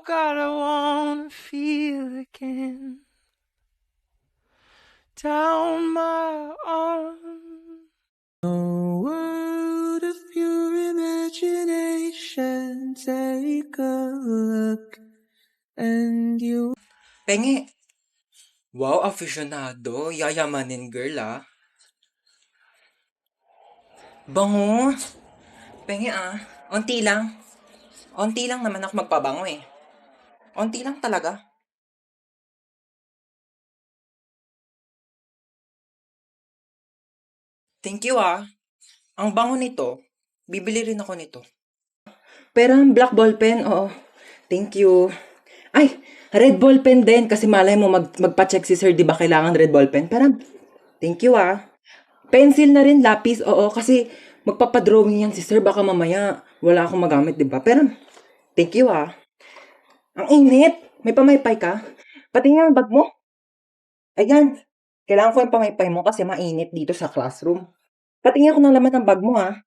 God, I wanna feel again down my arm. The world of pure imagination, take a look, and you... Pengi! Wow, aficionado. Yayamanin girl, ah. Bango! Pengi, ah. Onti lang. Onti lang naman ako magpabango, eh. Onti lang talaga. Thank you, ah. Ang bango nito. Bibili rin ako nito. Pero ang black ball pen, oo. Thank you. Ay, red ball pen din. Kasi malay mo magpa-check si sir, di ba kailangan red ball pen? Pero, thank you, ah. Pencil na rin, lapis, oo. Kasi magpapadrawing yan si sir. Baka mamaya wala akong magamit, di ba? Pero, thank you, ah. Ang init. May pamaypay ka? Pati nga ang bag mo. Ayan. Kailangan ko yung pamaypay mo kasi mainit dito sa classroom. Patingin ako ng laman ng bag mo, ah.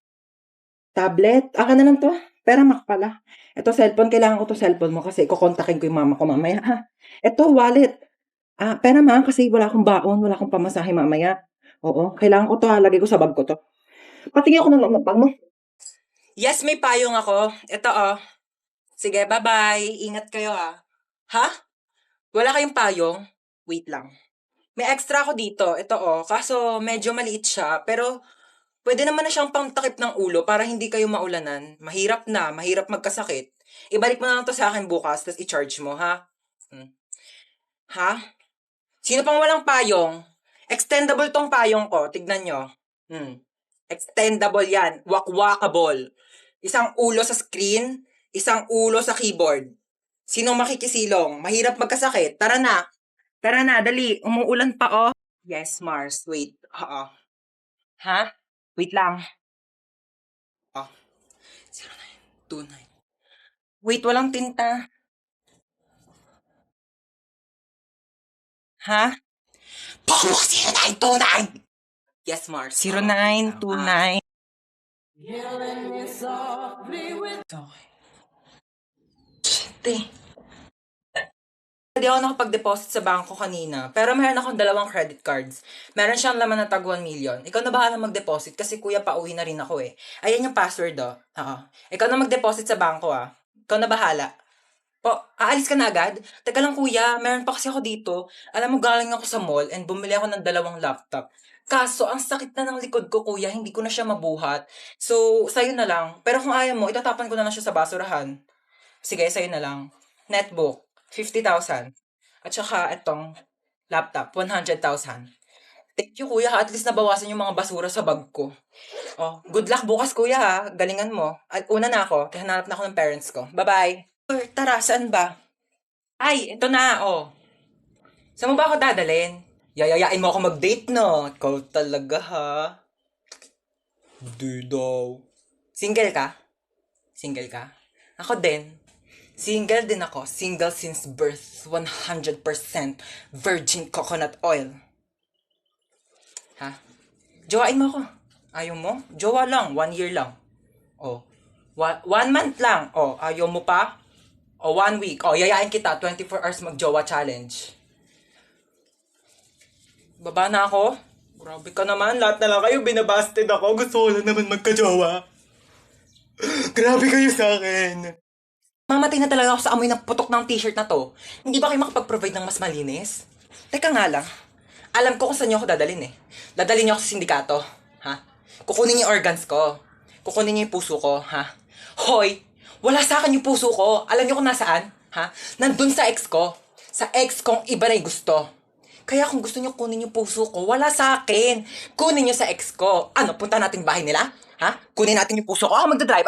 Tablet. Aka na lang to. Pera Mac pala. Ito cellphone. Kailangan ko to cellphone mo kasi kukontakin ko yung mama ko mamaya, ha. Ito wallet. Pera Mac kasi wala akong baon. Wala akong pamasahe mamaya. Oo. Kailangan ko to, ha. Lagay ko sa bag ko to. Patingin ako ng bag mo. Yes, may payong ako. Ito, oh. Sige, bye-bye. Ingat kayo, ha. Ha? Wala kayong payong? Wait lang. May extra ako dito. Ito, oh. Kaso, medyo maliit siya. Pero, pwede naman na siyang pangtakip ng ulo para hindi kayo maulanan. Mahirap na. Mahirap magkasakit. Ibalik mo na lang to sa akin bukas, tapos i-charge mo, ha? Ha? Sino pang walang payong? Extendable tong payong ko. Tignan nyo. Extendable yan. Wakwakable. Isang ulo sa screen, isang ulo sa keyboard. Sinong makikisilong? Mahirap magkasakit. Tara na. Tara na, dali. Umuulan pa, oh. Yes, Mars. Wait. Oo. Ha? Wait lang. Oh. 0929. Wait, walang tinta. Ha? Pomo 0929! Yes, Mars. 0929. Shit, Hindi ako nakapag-deposit sa bangko kanina. Pero meron akong 2 credit cards. Meron siyang laman na tag 1 million. Ikaw na bahala mag-deposit kasi kuya pauwi na rin ako eh. Ayan yung password oh. Oo. Ikaw na mag-deposit sa bangko ah. Ikaw na bahala. Aalis ka na agad? Teka lang kuya, meron pa kasi ako dito. Alam mo, galing ako sa mall and bumili ako ng 2 laptop. Kaso, ang sakit na ng likod ko kuya, hindi ko na siya mabuhat. So, sa'yo na lang. Pero kung ayaw mo, itatapan ko na lang siya sa basurahan. Sige, sa'yo na lang. Netbook, 50,000. At saka, itong laptop, 100,000. Thank you, kuya. At least nabawasan yung mga basura sa bag ko. Oh, good luck bukas, kuya, ha. Galingan mo. At una na ako, kaya hanap na ako ng parents ko. Bye-bye. Tara, saan ba? Ay, ito na, oh. Saan mo ba ako dadalhin? Yayayain mo ako mag-date, no? Ikaw talaga, ha? Di daw. Single ka? Single ka? Ako din. Single din ako. Single since birth. 100% virgin coconut oil. Ha? Jowain mo ako. Ayaw mo? Jowa lang. 1 year lang. Oh. 1 month lang. Oh, ayaw mo pa? O 1 week. O, yayain kita. 24 hours mag-jowa challenge. Baba na ako? Grabe ka naman. Lahat na lang kayo binabasted ako. Gusto ko lang naman magka-jowa. Grabe kayo sa akin. Mamatay na talaga ako sa amoy ng putok ng t-shirt na to. Hindi ba kayo makapag-provide ng mas malinis? Teka nga lang. Alam ko kung saan niyo ako dadalhin eh. Dadalhin niyo ako sa sindikato. Ha? Kukunin niyo yung organs ko. Kukunin niyo yung puso ko. Ha? Hoy! Wala sa akin yung puso ko. Alam niyo kung nasaan? Ha? Nandun sa ex ko. Sa ex kong iba na yung gusto. Kaya kung gusto niyo kunin yung puso ko, wala sa akin. Kunin niyo sa ex ko. Ano, punta natin bahay nila? Ha? Kunin natin yung puso ko. Ako magdadrive.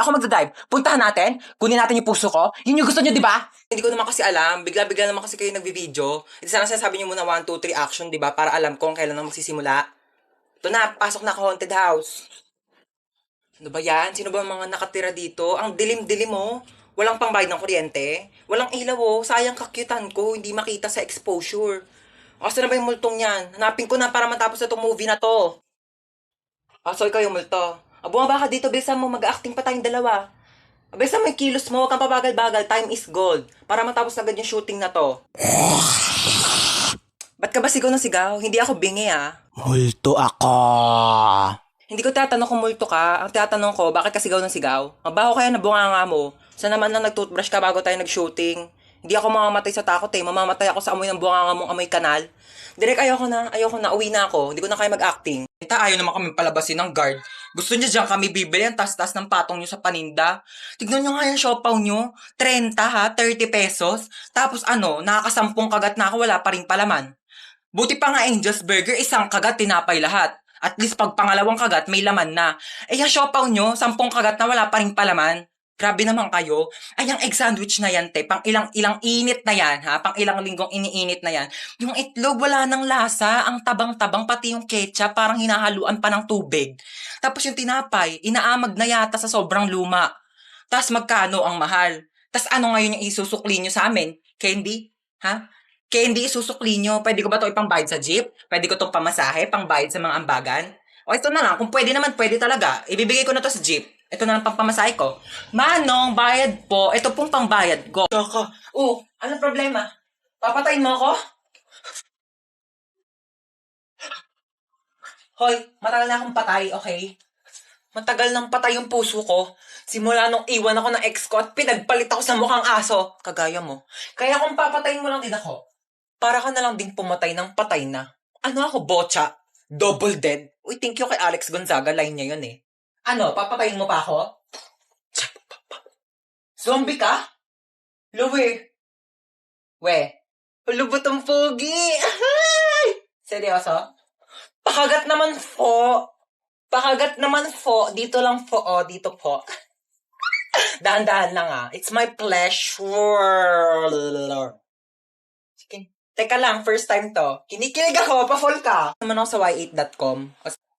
Puntahan natin. Kunin natin yung puso ko. Yun yung gusto niyo, di ba? Hindi ko naman kasi alam. Bigla-bigla naman kasi kayo nagbi-video. Ito sana sinasabi niyo muna 1, 2, 3 action, di ba? Para alam ko kung kailan na magsisimula. Ito na, pasok na ako haunted house. Ano ba yan? Sino ba mga nakatira dito? Ang dilim-dilim oh. Walang pangbayad ng kuryente. Walang ilaw oh. Sayang kakyutan ko. Hindi makita sa exposure. Asa na ba yung multong yan? Hanapin ko na para matapos na itong movie na to. So ikaw yung multo. Bumaba ka dito, bilisan mo. Mag-acting pa tayong dalawa. Basta may kilos mo, huwag kang pabagal-bagal. Time is gold. Para matapos agad yung shooting na to. Ba't ka ba sigaw ng sigaw? Hindi ako bingi ah. Multo ako. Hindi ko tatanong kung multo ka. Ang tatanong ko, bakit ka sigaw ng sigaw? Mabaho kaya na bunganga mo. Sa naman lang nag-toothbrush ka bago tayo nag-shooting. Hindi ako mamamatay sa takot eh. Mamamatay ako sa amoy ng bunganga mong amoy kanal. Direk, ayoko na. Uwi na ako. Hindi ko na kaya mag-acting. Ayaw naman kami palabasin ng guard. Gusto niya dyan kami bibili ang tas-tas ng patong nyo sa paninda. Tignan nyo nga yung siopaw nyo. 30 ha, 30 pesos. Tapos nakakasampung kagat na ako, wala pa rin palaman. Buti pa nga Angel's Burger, isang kagat tinapay lahat. At least pag pangalawang kagat, may laman na. Yung siopaw nyo, 10 kagat na wala pa rin palaman. Grabe naman kayo. Yung egg sandwich na yan, te. Pang ilang init na yan, ha? Pang ilang linggong iniinit na yan. Yung itlog, wala nang lasa. Ang tabang-tabang, pati yung ketchup, parang hinahaluan pa ng tubig. Tapos yung tinapay, inaamag na yata sa sobrang luma. Tapos magkano ang mahal? Tapos ano ngayon yung isusukli nyo sa amin? Candy? Ha? Candy isusukli nyo. Pwede ko ba ito ipangbayad sa jeep? Pwede ko itong pamasahe, pangbayad sa mga ambagan? O ito na lang, kung pwede naman, pwede talaga. Ibibigay ko na to sa jeep. Ito na lang pang pamasahe ko. Manong, bayad po. Ito pong pangbayad ko. Tsaka, anong problema? Papatayin mo ako? Hoy, matagal na akong patay, okay? Matagal nang patay yung puso ko. Simula nung iwan ako ng ex ko at pinagpalit ako sa mukhang aso. Kagaya mo. Kaya kung papatayin mo lang din ako, para ka na lang din pumatay ng patay na. Ano ako, bocha? Double dead? Uy, thank you kay Alex Gonzaga. Line niya yun eh. Ano, papatayin mo pa ako? Zombie ka? Luwi. We. Lubot ang pogi. Ahay! Seryoso? Pakagat naman po. Pakagat naman po. Dito lang po. Dito po. Dahan-dahan lang ah. It's my pleasure. Sige. Teka lang, first time to. Kinikilig ako, pa-fall ka. Naman ako sa y8.com.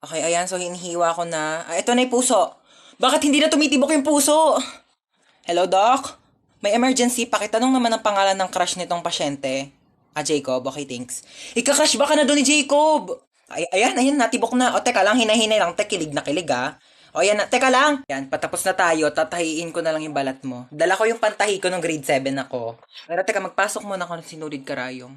Okay, ayan, so hinihiwa ko na. Ito na yung puso. Bakit hindi na tumitibok yung puso? Hello, Doc? May emergency, pakitanong naman ang pangalan ng crush nitong pasyente. Jacob, okay, thanks. Ika-crush ba ka na doon ni Jacob? Ayan, natibok na. Teka lang, hinahinay lang. Kilig na kilig, ayan na, teka lang. Yan, patapos na tayo, tatahiin ko na lang yung balat mo. Dala ko yung pantahi ko nung grade 7 ako. Pero teka, magpasok muna ako ng sinulid karayom.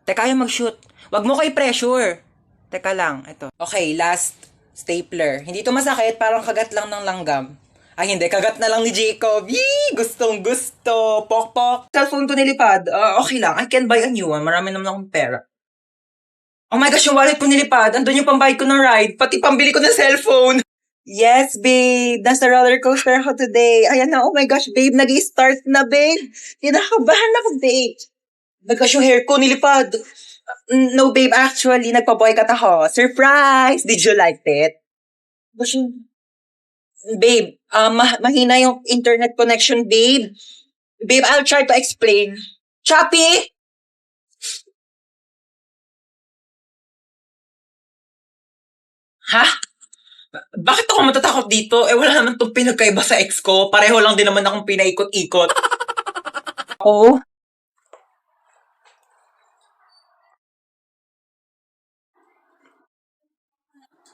Teka, ayaw mag-shoot. Wag mo ko i-pressure. Teka lang, ito. Okay, last stapler. Hindi to masakit, parang kagat lang ng langgam. Hindi, kagat na lang ni Jacob. Yee! Gustong gusto. Pok-pok. Cellphone ko nilipad. Okay lang, I can buy a new one. Marami naman akong pera. Oh my gosh, yung wallet ko nilipad. Andun yung pambayad ko ng ride. Pati pambili ko ng cellphone. Yes, babe. Nasa roller coaster ako today. Ayan na, oh my gosh, babe. Nag-i-start na, babe. Kinakabahan ako, babe. Nagkas yung hair ko nilipad. No, babe, actually, nagpa-boycott ako. Surprise! Did you like it? Babe, mahina yung internet connection, babe. Babe, I'll try to explain. Choppy! Ha? Bakit ako matatakot dito? Wala naman itong pinagkaiba sa ex ko. Pareho lang din naman akong pinaikot-ikot. Oo.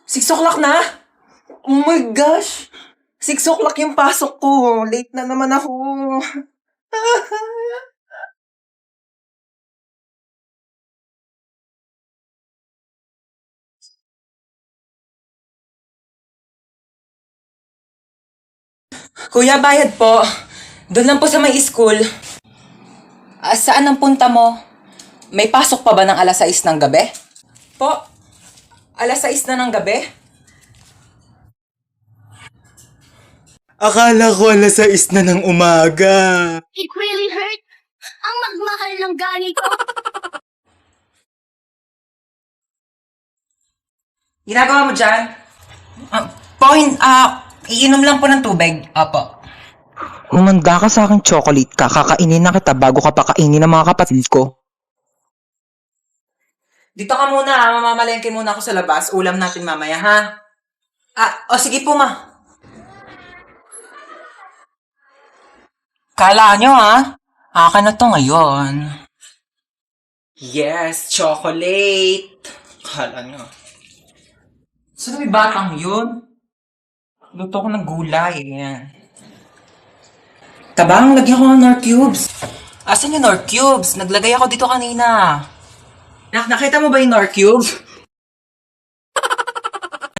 Six o'clock na? Oh my gosh! 6 o'clock yung pasok ko. Late na naman ako. Kuya, bayad po. Doon lang po sa may school. Saan ang punta mo? May pasok pa ba ng alas 6 ng gabi? Po? Alas 6 na ng gabi? Akala ko alas 6 na ng umaga. It really hurt. Ang magmahal ng ganito. Ginagawa mo dyan? Iinom lang po ng tubig. Apo. Umanda ka sa akin chocolate ka, kakainin na kita bago ka pa kainin ng mga kapatid ko. Dito ka muna ha, mamamalengke muna ako sa labas. Ulam natin mamaya ha. Sige po ma. Kala nyo ha? Akin na to ngayon. Yes, chocolate. Kala nyo. Saan may batang yun? Luto ko ng gulay. Yan. Tabang, lagyan ko ng Nor Cubes. Asan yung Nor Cubes? Naglagay ako dito kanina. Nakita mo ba yung Nor Cubes?